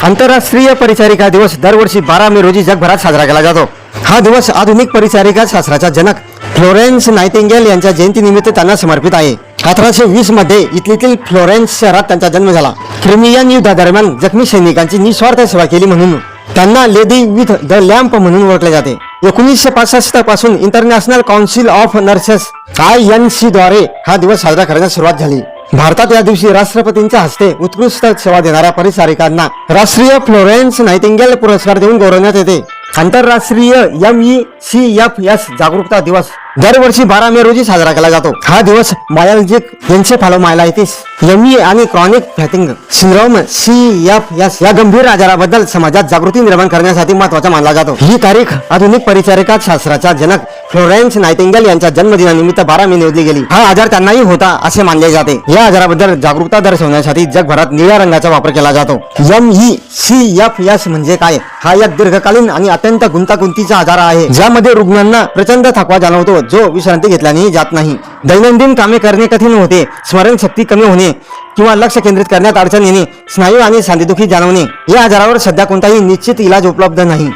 आंतरराष्ट्रीय परिचारिका दिवस दरवर्षी 12 मे रोजी जगभरात साजरा केला जातो। हा दिवस आधुनिक परिचारिका शास्त्राच्या जनक फ्लोरेन्स नाइटिंगेल यांच्या जयंतीनिमित्त त्यांना समर्पित आहे। 1820 मध्ये इटलीतील फ्लोरेन्स शहरात त्यांचा जन्म झाला। क्रिमियन युद्धादरम्यान जखमी सैनिकांची निस्वार्थ सेवा केली म्हणून त्यांना लेडी विथ द लॅम्प म्हणून ओळखले जाते। 1965 पासून international council of nurses INC द्वारे हा दिवस साजरा करण्यास सुरुवात झाली। भारतात या दिवशी राष्ट्रपतींच्या हस्ते उत्कृष्ट सेवा देणाऱ्या परिचारिकांना राष्ट्रीय फ्लोरेन्स नाइटिंगेल पुरस्कार देऊन गौरवण्यात येते। आंतरराष्ट्रीय MECFS जागरूकता दिवस दरवर्षी 12 मे रोजी साजरा केला जातो। हा दिवस मायल्जिक एन्सेफॅलोमायलायटिस ME आणि क्रॉनिक फॅटिंग सिंड्रोम CFS या गंभीर आजाराबद्दल समाजात जागृती निर्माण करण्यासाठी महत्त्वाचा मानला जातो। ही तारीख आधुनिक परिचारिका शास्त्राच्या जनक फ्लोरेन्स नाइटिंगेल यांच्या जन्मदिनानिमित्त 12 मे निवडली गेली। हा आजार त्यांनाही होता असे मानले जाते। या आजाराबद्दल जागरूकता दर्शवण्यासाठी जगभरात निळ्या रंगाचा वापर केला जातो। MECFS म्हणजे काय? हा एक दीर्घकालीन आणि अत्यंत गुंतागुंतीचा आजार आहे, ज्यामध्ये रुग्णांना प्रचंड थकवा जाणवतो जो विश्रांती घेतल्यानेही जात नाही। दैनंदिन कामे करणे कठीण होते, स्मरणशक्ती कमी होणे किंवा लक्ष केंद्रित करण्यात अडचण येणे, स्नायू आणि सांधेदुखी जाणवणे। या आजारावर सध्या कोणताही निश्चित इलाज उपलब्ध नाही।